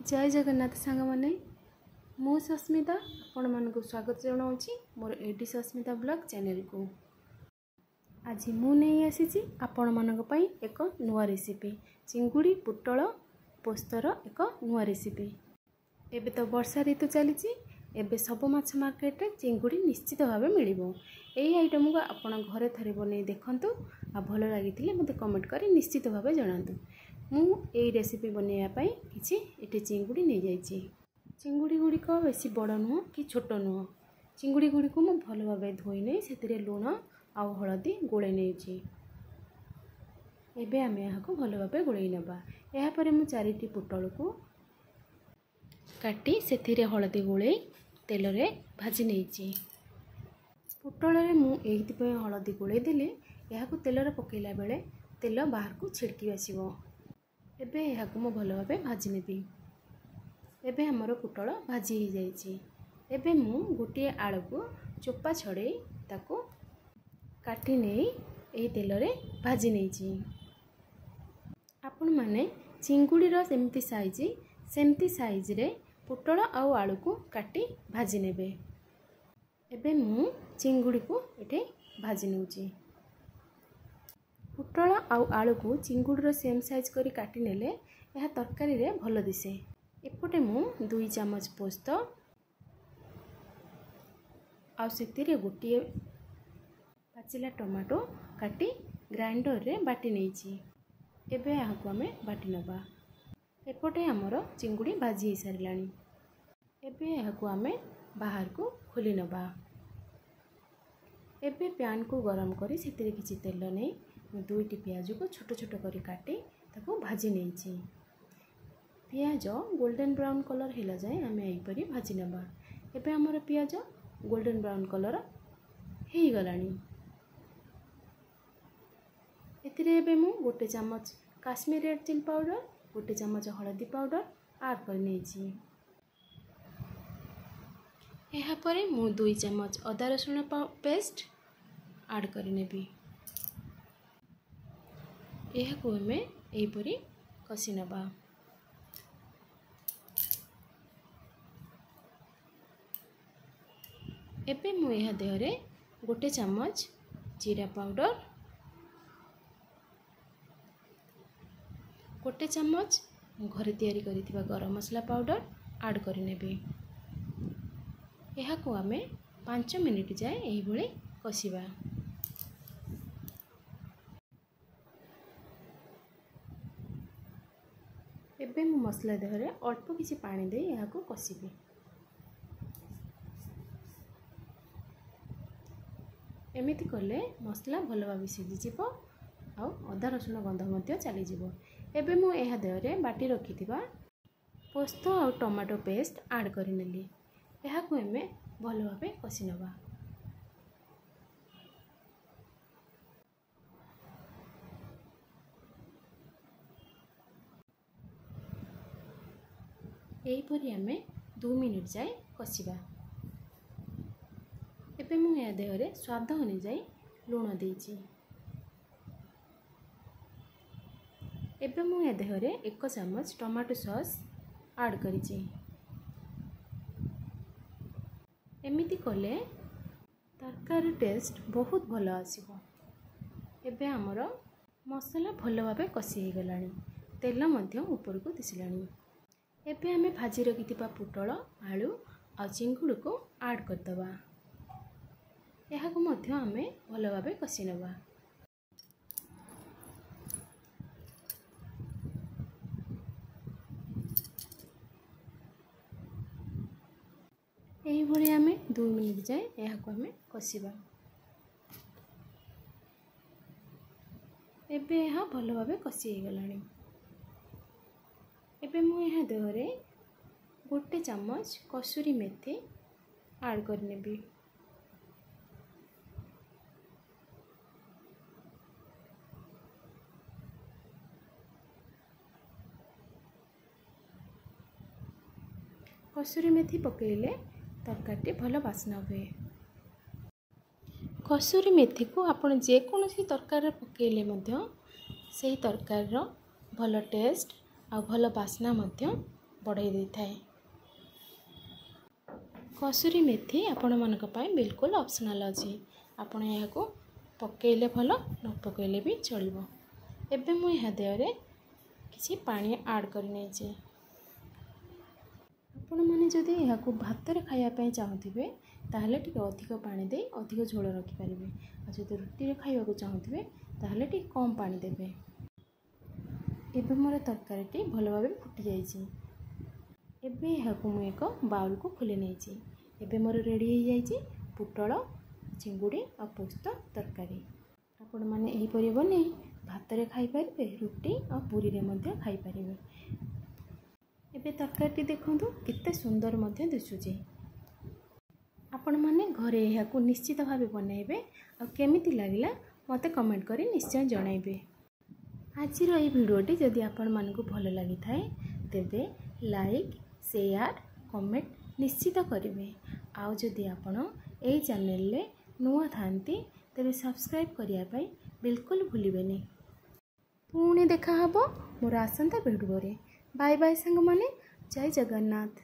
जय जगन्नाथ सांग मैंने मु सस्मिता आपण मानक स्वागत जनाऊँगी मोर एडी सस्मिता ब्लॉग चैनल को। आज मु नहीं आसी आपण मानक पई एक नुआ रेसिपी चिंगुड़ी पुटल पोस्तर एक नुआ रेसिपी। एबे तो वर्षा ऋतु चली एबे सब माछ मार्केट रे चिंगुड़ी निश्चित भाव मिलिबो। एई आइटम को आपण घरे थरे बनै देखंतु आ भलो लागिथिले मते कमेंट करी निश्चित भाव जणांतु। मु एई रेसिपी बनैया पई किछि एटे चिंगुड़ी नै जाइछि। चिंगुड़ी गुडी को बेसी बड़ नुह कि छोट नुह। चिंगुड़ी गुडी को मु भलो भाबे धोई नै सेतिरे लूण आ हळदी गोळे नेछि। एबे आमे याको भलो भाबे गोळै नबा। एहा परे मु 4टी पुटल को काटी सेतिरे हळदी गोळे तेल रे भाजी नेछि। पुटल रे मु एइति पे हळदी गोळे देले याको तेल रे पकेला बेले तेल बाहर को छिड़की आसीबो। एबे याको मु भलो भाबे भाजी नेबी। एबे हमर पुटल भाजी ही जाइछि। एबे मु गोटे आलू को चोपा छड़े ताको काटी नै एही तेल रे भाजी नेछि। आपण माने चिंगुड़ी रो सेमती साइज रे पुटल आउ आलू को काटी भाजी नेबे। एबे मु चिंगुड़ी को एठे भाजी नेउछि। पुटल आउ आलू को चिंगुड़ी रो सेम साइज करी काटी नेले यह तरकारी रे भलो दिसे। एपटे मु 2 चम्मच पोस्त आउ सेतिरे गोटे पाचिला टमाटो काटी ग्राइंडर रे बाटी नेछि। एबे याको हमें बाटी नबा। एपटे हमर चिंगुड़ी भाजी सारलानी। एबे याको हमें बाहर को खोली नबा। एबे पैन को गरम करी सेतिरे किछि तेल नै 2टी प्याज को छोट छोट करी काटी ताको भाजी नेछि। प्याज गोल्डन ब्राउन कलर हेला जाए आमे एई परी भाजी नबा। एबे हमर प्याज गोल्डन ब्राउन कलर हेई गलानी। एतिरे एबे मु 1 चम्मच काश्मीर रेड चिली पाउडर 1 चम्मच हळदी पाउडर ऐड कर नेछि। एहा परे मु 2 चम्मच अदा रसुण पेस्ट ऐड कर नेबी। एहा को हमें एई परी कसी नबा। एबे मु एहा देहरे 1 चम्मच जीरा पाउडर 1 चम्मच घरे तैयारी करिथिबा गरम मसला पाउडर ऐड कर नेबी। एहा को हमें 5 मिनिट जाए एही भली कसिबा। एबे मु मसला देहरे अल्प किछि पानी दे एहा को कसिबी। एमिति कले मसला भलो भाबे सिझी जिवो आ अदा रसुण गंध मध्य चली जिवो। एबे मु एहा देहरे बाटी रखिथिबा पोस्त आ टमाटो पेस्ट ऐड कर नेली। एहा को हमें भलो भाबे कसी नबा। एही परी हमें 2 मिनिट जाए कसिबा। एबे मु या देहरे स्वाद अनुसार लूण देछि। एबे मु या देहरे 1 चम्मच टमाटो सॉस ऐड करिछि। एमिति कले तरकारी टेस्ट बहुत भलो आसीबो। एबे हमर मसला भलो भाबे कसी हे गलानी। तेल मध्य ऊपर को दिसलानी। एबे हमें भाजी रखिथिबा पुटल आलू आ चिंगुड़ी को ऐड कर दबा। एहा को मध्य हमें भलो भाबे कसी नबा। एही भली हमें 2 मिनिट जाए एहा को हमें कसिबा। एबे एहा भलो भाबे कसी हे गलानी। एबे मु एहा देहरे 1 चम्मच कसूरी मेथी ऐड कर नेबी। कसूरी मेथी पकेले तरकारी भलो बास्ना हुए। कसूरी मेथी को आपण जे कोनोसी तरकारी पकेले मध्य सेही तरकारी रो भलो टेस्ट आ भलो बास्ना मध्य बढ़ाई दे थाए। कसूरी मेथी आपण मानक पाई बिल्कुल ऑप्शनल अछि। आपण यहाँ को पकेइले भल न पकेइले भी चलिबो। एबे मु यहाँ देहरे किछि पानी ऐड कर नेछि। आपण माने जदि यहाँ को भात रे खाया पई चाहथिबे ताहले टिके अधिक पानी दे अधिक झोल रखि परिबे। आ जदि रोटी रे खाइबा को चाहथिबे ताहले टिके कम पानी देबे। एबे मोर तरकारीटी भल भाबे फुटी जाइछि। एबे यहाँ को मु एक बाउल को खोले नेछि। एबे मोर रेडी हो जाइछि पुटल चिंगुड़ी आ पोस्त तरकारी। आपण माने एही परि बने भात रे खाइ परिबे, रोटी आ पूरी रे मध्ये खाइ परिबे। एबे तरकारीटी देखंतु केते सुंदर मध्ये दिसुछि। आपण माने घरे यहाँ को निश्चित भावे बनाइबे आ केमिति लागिला मते कमेंट करी निश्चय जणाइबे। आजिर एही भिडियोटी जदि आपण मानकु भल लागि थाए तेबे लाइक शेयर कमेंट निश्चित करिवे। आउ जदि आपण एही चैनल ले नुआ थांती तेबे सब्सक्राइब करिया पई बिल्कुल भूलिबेनी। पुणी देखा हबो मोर आसंता भिडियो रे। बाय बाय संग माने। जय जगन्नाथ।